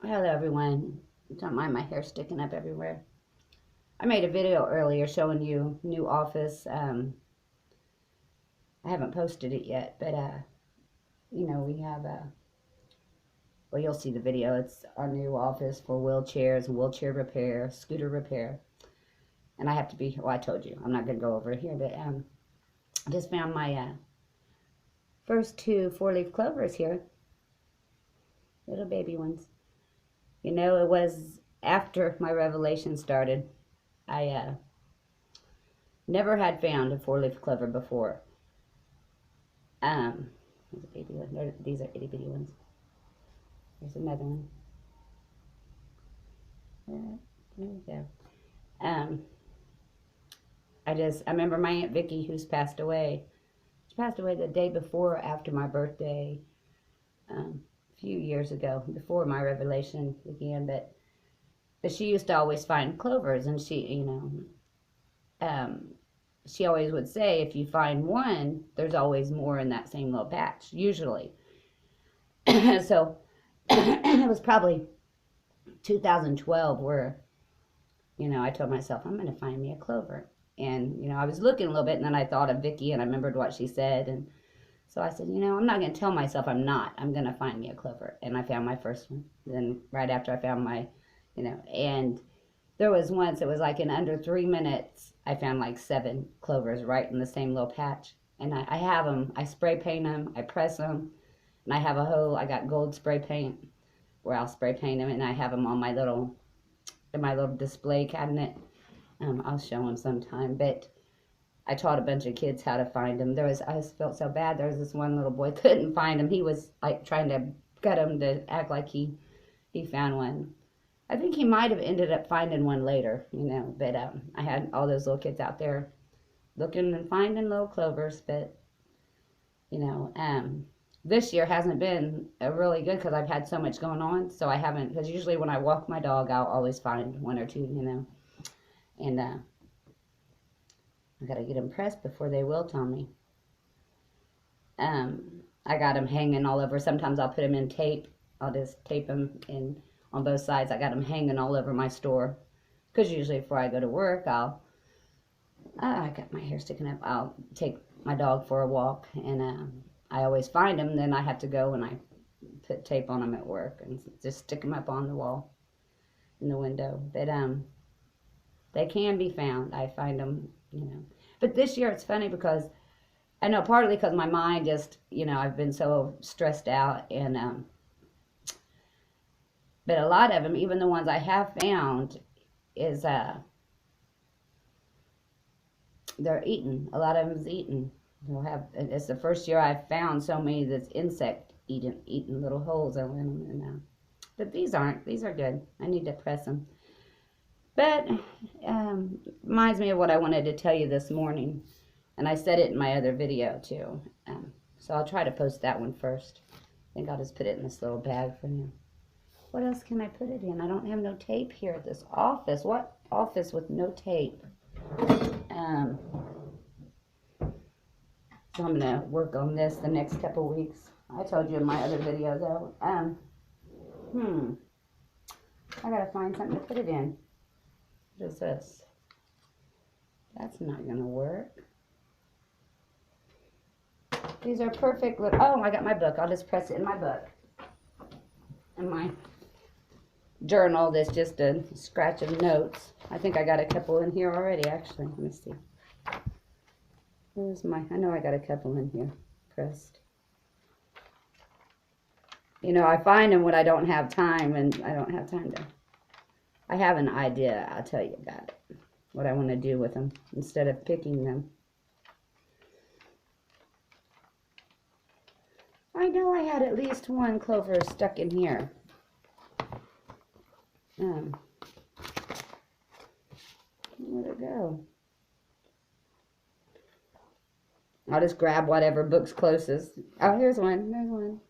Hello everyone. Don't mind my hair sticking up everywhere. I made a video earlier showing you new office. I haven't posted it yet, but we have well, you'll see the video. It's our new office for wheelchairs and wheelchair repair, scooter repair. And I have to be, well, I told you, I'm not going to go over it here, but I just found my first two four-leaf clovers here. Little baby ones. You know, it was after my revelation started. I never had found a four-leaf clover before. There's a baby one. These are itty bitty ones. There's another one. There we go. I remember my Aunt Vicky, who's passed away. She passed away the day before after my birthday, a few years ago, before my revelation began. But she used to always find clovers, and she always would say, if you find one, there's always more in that same little patch, usually. So it was probably 2012 where, I told myself, I'm going to find me a clover. And, I was looking a little bit, and then I thought of Vicky, and I remembered what she said. And so I said, I'm not going to tell myself I'm not. I'm going to find me a clover. And I found my first one. Then right after I found my, and there was once, it was like in under 3 minutes, I found like 7 clovers right in the same little patch. And I have them. I spray paint them. I press them. And I have I got gold spray paint where I'll spray paint them. And I have them on in my little display cabinet. I'll show them sometime. But I taught a bunch of kids how to find them. I just felt so bad. There was this one little boy couldn't find them. He was like trying to get him to act like he found one. I think he might have ended up finding one later, but I had all those little kids out there looking and finding little clovers. But this year hasn't been really good because I've had so much going on. So I haven't, because usually when I walk my dog, I'll always find one or two, and I gotta get them pressed before they wilt on me. I got them hanging all over. Sometimes I'll put them in tape. I'll just tape them in on both sides. I got them hanging all over my store, because usually before I go to work, I got my hair sticking up. I'll take my dog for a walk, and I always find them. Then I have to go and I put tape on them at work and just stick them up on the wall in the window. But they can be found. I find them, But this year it's funny because I know partly because my mind just, I've been so stressed out, and but a lot of them, even the ones I have found, is they're eaten. A lot of them is eaten. It's the first year I've found so many that's insect eating little holes in them. And but these aren't. These are good. I need to press them. But reminds me of what I wanted to tell you this morning, and I said it in my other video too. So I'll try to post that one first. I think I'll just put it in this little bag for now. What else can I put it in? I don't have no tape here at this office. What office with no tape? So I'm going to work on this the next couple weeks. I told you in my other video though. I got to find something to put it in. What is this? That's not going to work. These are perfect. Oh, I got my book. I'll just press it in my book. In my journal, that's just a scratch of notes. I think I got a couple in here already, actually. Let me see. I know I got a couple in here pressed. I find them when I don't have time, and I don't have time to. I have an idea, I'll tell you about it. What I want to do with them instead of picking them. I know I had at least one clover stuck in here. Where'd it go? I'll just grab whatever book's closest. Oh, here's one. There's one.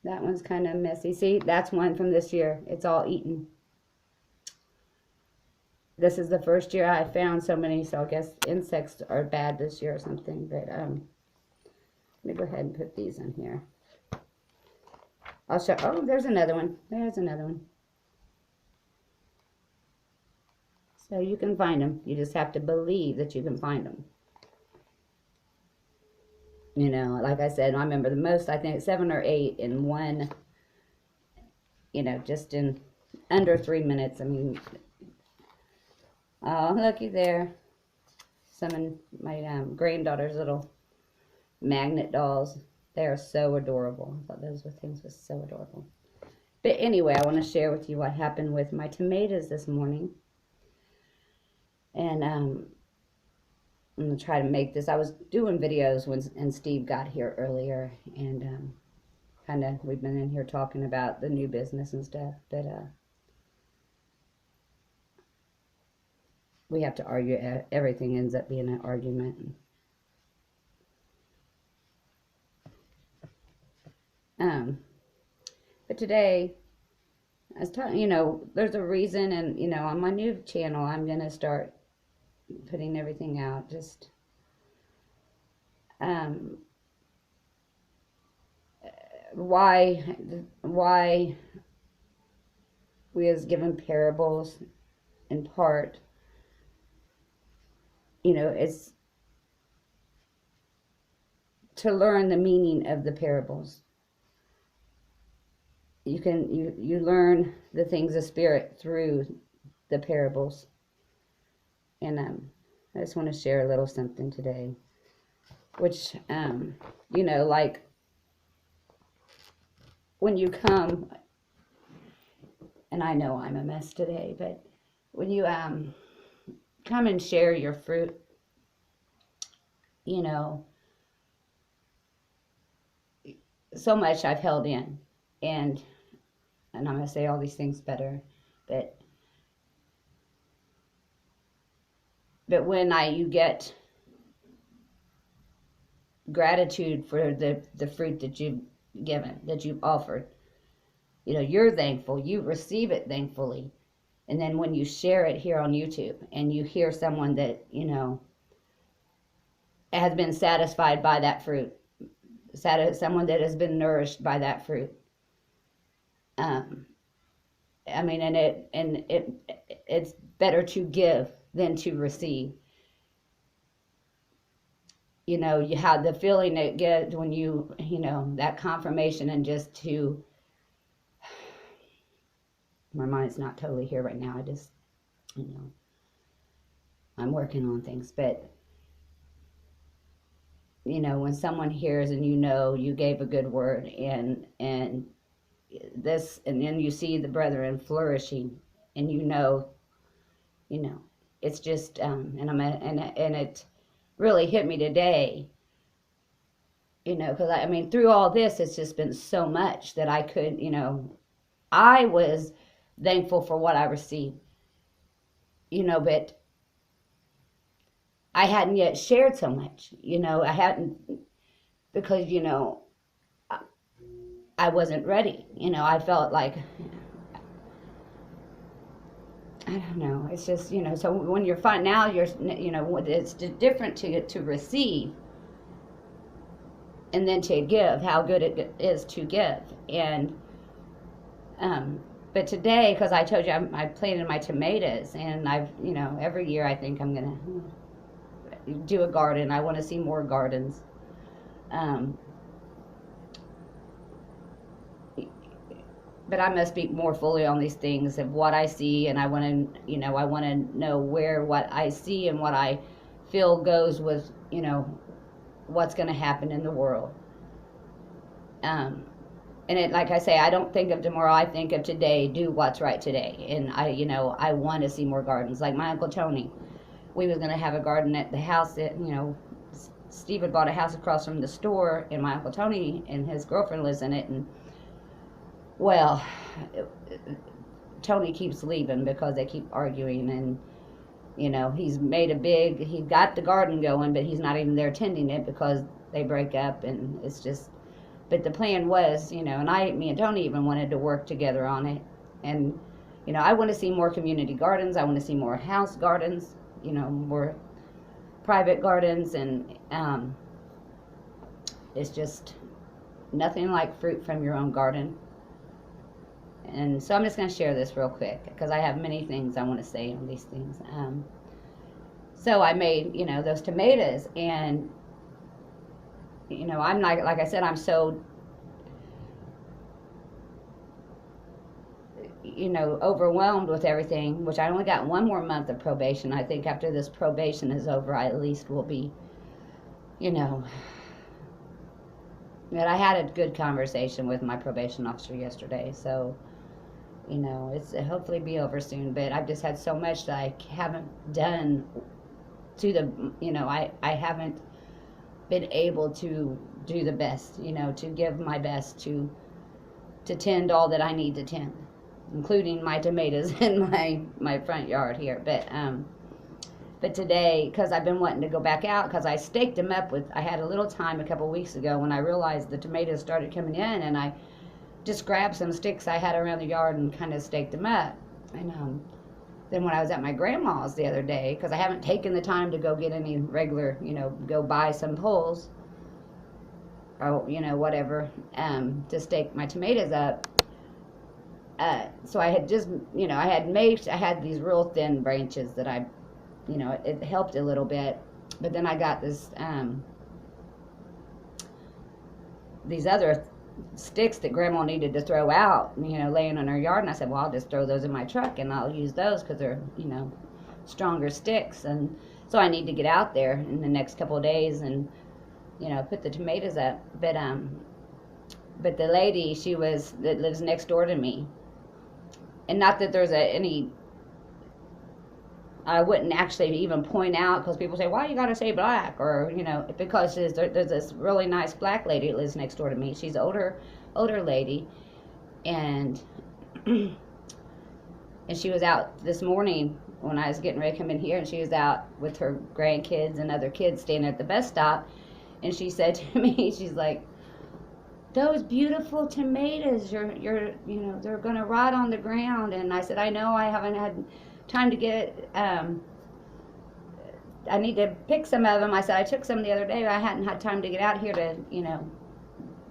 That one's kind of messy. See, that's one from this year. It's all eaten. This is the first year I found so many, so I guess insects are bad this year or something. But let me go ahead and put these in here. I'll show. Oh, there's another one. There's another one. So you can find them. You just have to believe that you can find them. You know, like I said, I remember the most, I think 7 or 8 in one, you know, just in under 3 minutes. I mean, oh, looky there. Some of my granddaughter's little magnet dolls. They are so adorable. I thought those were things was so adorable. But anyway, I want to share with you what happened with my tomatoes this morning. And I'm going to try to make this. I was doing videos when Steve got here earlier, and kind of we've been in here talking about the new business and stuff, but we have to argue. Everything ends up being an argument. But today, I was talking, you know, there's a reason, and, you know, on my new channel, I'm going to start putting everything out, just, why we was given parables in part, you know, it's to learn the meaning of the parables. You learn the things of spirit through the parables. And I just want to share a little something today, which, you know, like when you come, and I know I'm a mess today, but when you come and share your fruit, you know, so much I've held in, and I'm going to say all these things better, but when you get gratitude for the fruit that you've given, that you've offered, you know, you're thankful, you receive it thankfully. And then when you share it here on YouTube and you hear someone that, you know, has been satisfied by that fruit, someone that has been nourished by that fruit, I mean, and it's better to give than to receive. You know, you have the feeling it gets when you know, that confirmation, and just to, my mind's not totally here right now. I just, you know, I'm working on things, but, you know, when someone hears and you know you gave a good word, and this, and then you see the brethren flourishing, and you know, it's just, and it really hit me today, you know, because I mean, through all this, it's just been so much that I could, you know, I was thankful for what I received, you know, but I hadn't yet shared so much, you know, I hadn't, because, you know, I wasn't ready, you know, I felt like, I don't know, it's just, you know, so when you're fine, now you're, you know, it's different to receive and then to give, how good it is to give. And, but today, because I told you I planted my tomatoes, and I've, you know, every year I think I'm going to do a garden. I want to see more gardens. But I must speak more fully on these things of what I see, and I want to, you know, I want to know where what I see and what I feel goes with, you know, what's going to happen in the world. And it, like I say, I don't think of tomorrow, I think of today, do what's right today. And I, you know, I want to see more gardens. Like my Uncle Tony, we was going to have a garden at the house that, you know, Steve had bought a house across from the store, and my Uncle Tony and his girlfriend lives in it, and well, Tony keeps leaving because they keep arguing, and, you know, he got the garden going, but he's not even there tending it because they break up, and it's just, but the plan was, you know, and me and Tony even wanted to work together on it, and, you know, I want to see more community gardens, I want to see more house gardens, you know, more private gardens, and it's just nothing like fruit from your own garden. And so I'm just going to share this real quick because I have many things I want to say on these things. So I made, those tomatoes, and, I'm like I said, I'm so, overwhelmed with everything, which I only got 1 more month of probation. I think after this probation is over, I at least will be, but I had a good conversation with my probation officer yesterday, so, it'll hopefully be over soon, but I've just had so much that I haven't done to the, I haven't been able to do the best, to give my best to tend all that I need to tend, including my tomatoes in my front yard here. But today, because I've been wanting to go back out, because I staked them up I had a little time a couple weeks ago when I realized the tomatoes started coming in, and I just grabbed some sticks I had around the yard and kind of staked them up. And then when I was at my grandma's the other day, because I haven't taken the time to go get any regular, go buy some poles or, whatever, to stake my tomatoes up. So I had just, I had these real thin branches that it helped a little bit. But then I got these other sticks that Grandma needed to throw out, laying in her yard, and I said, well, I'll just throw those in my truck and I'll use those because they're, stronger sticks. And so I need to get out there in the next couple of days and, put the tomatoes up. But the lady, that lives next door to me, and not that there's I wouldn't actually even point out, because people say, why you gotta say black? Or, because there's this really nice black lady that lives next door to me. She's an older lady. And and she was out this morning when I was getting ready to come in here, and she was out with her grandkids and other kids standing at the bus stop. And she said to me, she's like, those beautiful tomatoes, they're gonna rot on the ground. And I said, I know, I haven't had time to get, I need to pick some of them. I said, I took some the other day, but I hadn't had time to get out here to,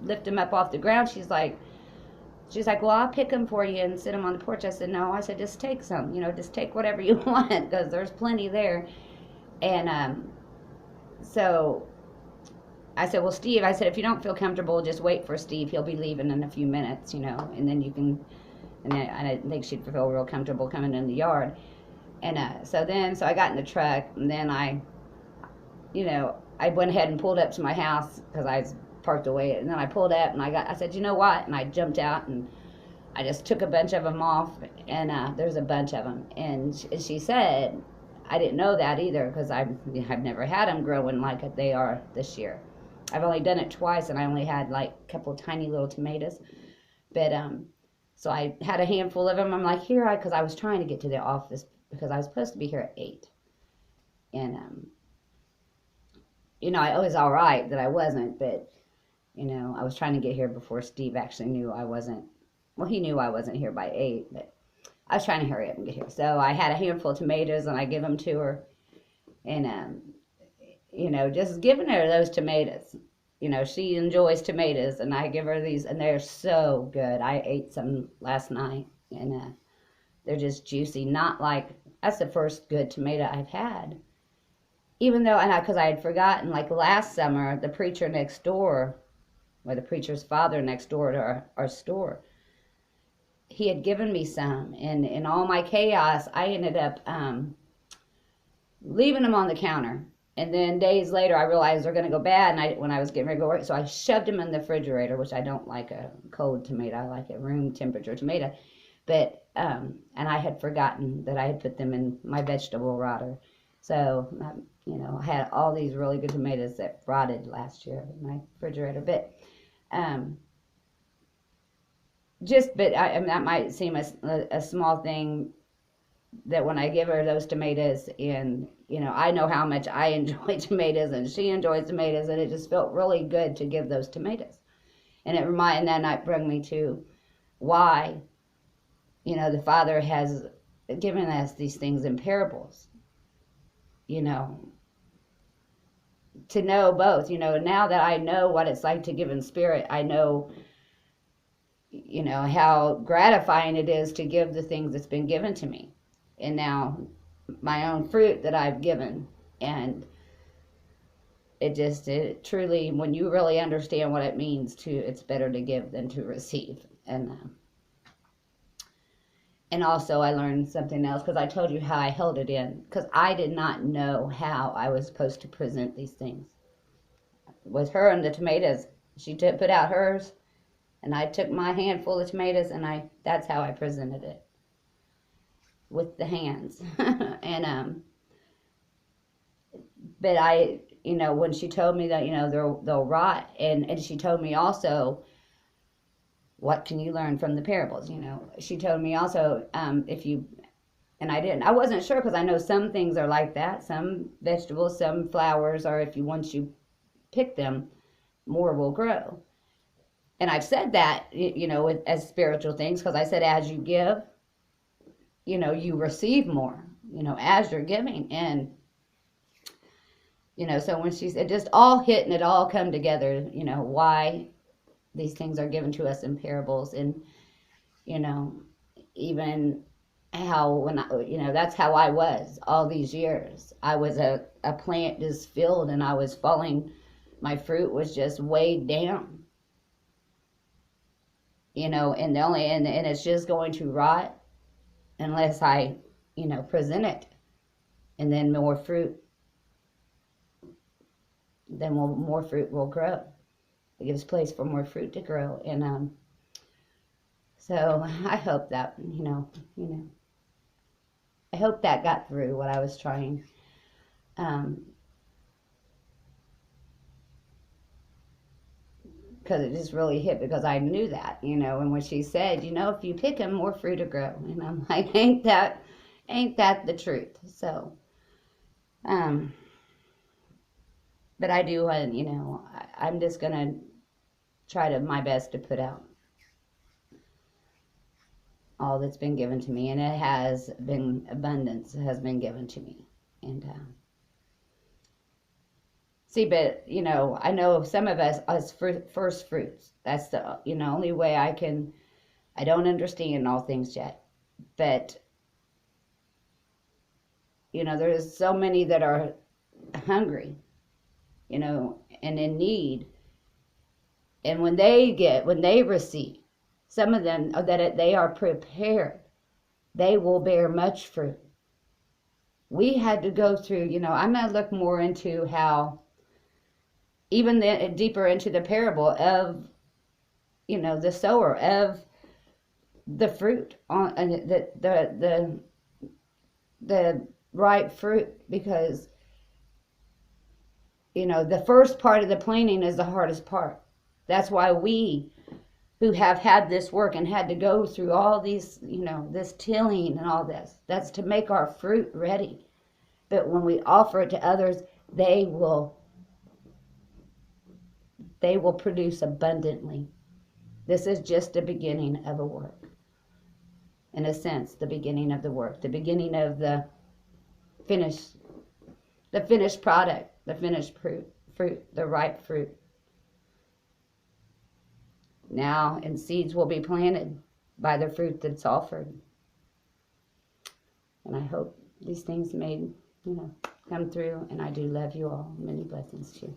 lift them up off the ground. She's like, well, I'll pick them for you and sit them on the porch. I said, no. I said, just take some, just take whatever you want, because there's plenty there. And so I said, well, Steve, I said, if you don't feel comfortable, just wait for Steve. He'll be leaving in a few minutes, and then you can. And I didn't think she'd feel real comfortable coming in the yard. And so I got in the truck, and then I went ahead and pulled up to my house because I was parked away. And then I pulled up, and I said, you know what? And I jumped out, and I just took a bunch of them off, and there's a bunch of them. And she said, I didn't know that either, because I've never had them growing like they are this year. I've only done it twice, and I only had like a couple tiny little tomatoes. But so I had a handful of them. I'm like, here, because I was trying to get to the office because I was supposed to be here at 8. And, I was all right that I wasn't, but, I was trying to get here before Steve actually knew I wasn't. Well, he knew I wasn't here by 8, but I was trying to hurry up and get here. So I had a handful of tomatoes, and I give them to her. And, just giving her those tomatoes. She enjoys tomatoes, and I give her these, and they're so good. I ate some last night, and they're just juicy. Not like, that's the first good tomato I've had. Even though, because I had forgotten, like last summer, the preacher next door, or the preacher's father next door to our store, he had given me some, and in all my chaos, I ended up leaving them on the counter. And then days later, I realized they're going to go bad, and when I was getting ready to go work, so I shoved them in the refrigerator, which I don't like a cold tomato. I like a room temperature tomato. But, and I had forgotten that I had put them in my vegetable rotter. So, I had all these really good tomatoes that rotted last year in my refrigerator. But, that might seem a small thing, that when I give her those tomatoes, and I know how much I enjoy tomatoes, and she enjoys tomatoes, and it just felt really good to give those tomatoes. And that night brought me to why the Father has given us these things in parables, to know both. Now that I know what it's like to give in spirit, I know you know, how gratifying it is to give the things that's been given to me. And now my own fruit that I've given. And it truly, when you really understand what it means to, it's better to give than to receive. And also I learned something else, because I told you how I held it in, because I did not know how I was supposed to present these things. With her and the tomatoes, she put out hers, and I took my handful of tomatoes, and that's how I presented it, with the hands. And but I, you know, when she told me that, you know, they'll rot, and she told me also, what can you learn from the parables? You know, she told me also, if you, and I wasn't sure, because I know some things are like that. Some vegetables, some flowers are, if you, once you pick them, more will grow. And I've said that, you know, as spiritual things, because I said, as you give, you know, you receive more, you know, as you're giving. And, you know, so when she said, just all hit and it all come together, you know, why these things are given to us in parables. And, you know, even how, when I, you know, that's how I was all these years. I was a plant just filled, and I was falling, my fruit was just weighed down, you know, and and it's just going to rot unless I, you know, present it. And then more fruit will grow. It gives place for more fruit to grow. And so I hope that, you know, I hope that got through what I was trying. Because it just really hit, because I knew that, you know. And when she said, you know, if you pick them, more fruit to grow, and I'm like, ain't that the truth? So, but I do, you know, I'm just gonna try my best to put out all that's been given to me, and it has been abundance has been given to me. And see, but, you know, I know some of us as first fruits, that's the, you know, only way I don't understand all things yet, but, you know, there's so many that are hungry, you know, and in need. And when they receive, some of them, that they are prepared, they will bear much fruit. We had to go through, you know, I'm going to look more into how, even deeper into the parable of, you know, the sower, of the fruit, on the ripe fruit, because, you know, the first part of the planting is the hardest part. That's why we who have had this work and had to go through all these, you know, this tilling and all this, that's to make our fruit ready. But when we offer it to others, they will produce abundantly. This is just the beginning of a work. In a sense, the beginning of the work, the beginning of the finished product, the finished fruit, the ripe fruit. Now, and seeds will be planted by the fruit that's offered. And I hope these things may, you know, come through. And I do love you all. Many blessings to you.